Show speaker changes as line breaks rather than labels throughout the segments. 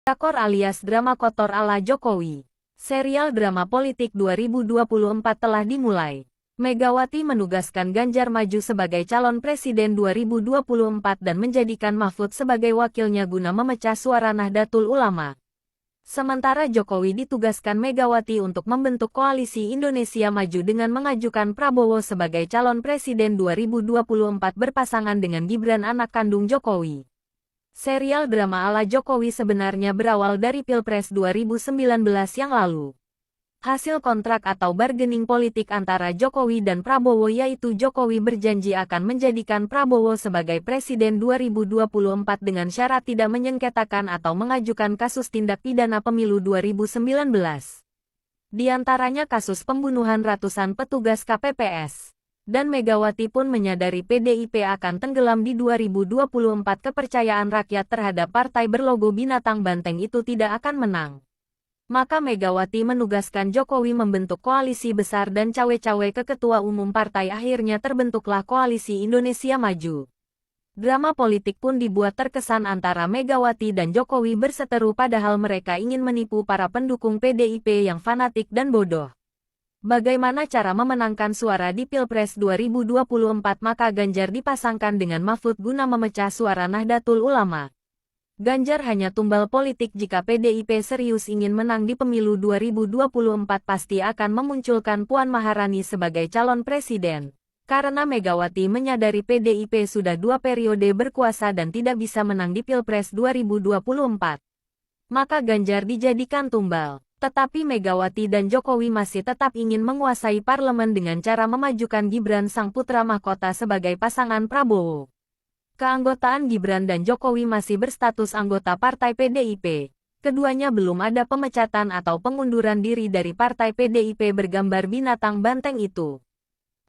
Drakor alias drama kotor ala Jokowi. Serial drama politik 2024 telah dimulai. Megawati menugaskan Ganjar maju sebagai calon presiden 2024 dan menjadikan Mahfud sebagai wakilnya guna memecah suara Nahdlatul Ulama. Sementara Jokowi ditugaskan Megawati untuk membentuk koalisi Indonesia Maju dengan mengajukan Prabowo sebagai calon presiden 2024 berpasangan dengan Gibran anak kandung Jokowi. Serial drama ala Jokowi sebenarnya berawal dari Pilpres 2019 yang lalu. Hasil kontrak atau bargaining politik antara Jokowi dan Prabowo yaitu Jokowi berjanji akan menjadikan Prabowo sebagai presiden 2024 dengan syarat tidak menyengketakan atau mengajukan kasus tindak pidana pemilu 2019. Di antaranya kasus pembunuhan ratusan petugas KPPS. Dan Megawati pun menyadari PDIP akan tenggelam di 2024 kepercayaan rakyat terhadap partai berlogo binatang banteng itu tidak akan menang. Maka Megawati menugaskan Jokowi membentuk koalisi besar dan cawe-cawe ke ketua umum partai akhirnya terbentuklah koalisi Indonesia Maju. Drama politik pun dibuat terkesan antara Megawati dan Jokowi berseteru padahal mereka ingin menipu para pendukung PDIP yang fanatik dan bodoh. Bagaimana cara memenangkan suara di Pilpres 2024 maka Ganjar dipasangkan dengan Mahfud guna memecah suara Nahdlatul Ulama. Ganjar hanya tumbal politik jika PDIP serius ingin menang di pemilu 2024 pasti akan memunculkan Puan Maharani sebagai calon presiden. Karena Megawati menyadari PDIP sudah 2 periode berkuasa dan tidak bisa menang di Pilpres 2024. Maka Ganjar dijadikan tumbal. Tetapi Megawati dan Jokowi masih tetap ingin menguasai parlemen dengan cara memajukan Gibran sang putra mahkota sebagai pasangan Prabowo. Keanggotaan Gibran dan Jokowi masih berstatus anggota partai PDIP. Keduanya belum ada pemecatan atau pengunduran diri dari partai PDIP bergambar binatang banteng itu.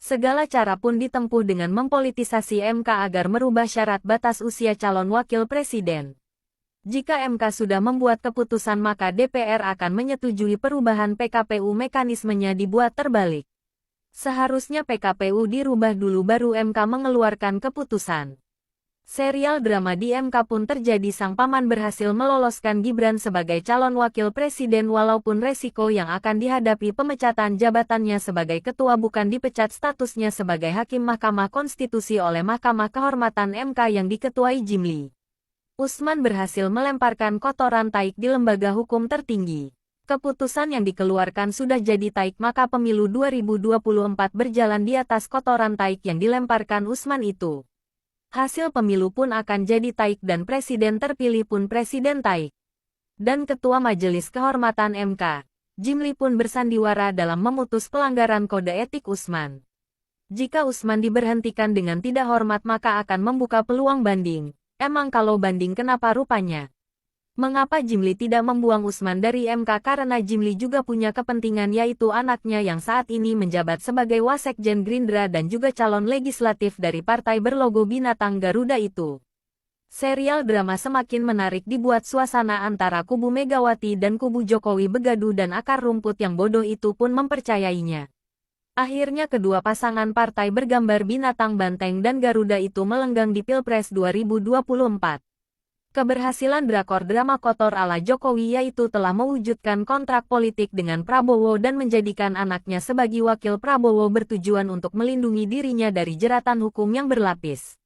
Segala cara pun ditempuh dengan mempolitisasi MK agar merubah syarat batas usia calon wakil presiden. Jika MK sudah membuat keputusan maka DPR akan menyetujui perubahan PKPU mekanismenya dibuat terbalik. Seharusnya PKPU dirubah dulu baru MK mengeluarkan keputusan. Serial drama di MK pun terjadi sang paman berhasil meloloskan Gibran sebagai calon wakil presiden walaupun resiko yang akan dihadapi pemecatan jabatannya sebagai ketua bukan dipecat statusnya sebagai hakim Mahkamah Konstitusi oleh Mahkamah Kehormatan MK yang diketuai Jimli. Usman berhasil melemparkan kotoran taik di lembaga hukum tertinggi. Keputusan yang dikeluarkan sudah jadi taik maka pemilu 2024 berjalan di atas kotoran taik yang dilemparkan Usman itu. Hasil pemilu pun akan jadi taik dan presiden terpilih pun presiden taik. Dan Ketua Majelis Kehormatan MK, Jimli pun bersandiwara dalam memutus pelanggaran kode etik Usman. Jika Usman diberhentikan dengan tidak hormat maka akan membuka peluang banding. Emang kalau banding kenapa rupanya? Mengapa Jimli tidak membuang Usman dari MK karena Jimli juga punya kepentingan yaitu anaknya yang saat ini menjabat sebagai Wasekjen Gerindra dan juga calon legislatif dari partai berlogo binatang Garuda itu. Serial drama semakin menarik dibuat suasana antara kubu Megawati dan kubu Jokowi begaduh dan akar rumput yang bodoh itu pun mempercayainya. Akhirnya kedua pasangan partai bergambar binatang banteng dan Garuda itu melenggang di Pilpres 2024. Keberhasilan drakor drama kotor ala Jokowi yaitu telah mewujudkan kontrak politik dengan Prabowo dan menjadikan anaknya sebagai wakil Prabowo bertujuan untuk melindungi dirinya dari jeratan hukum yang berlapis.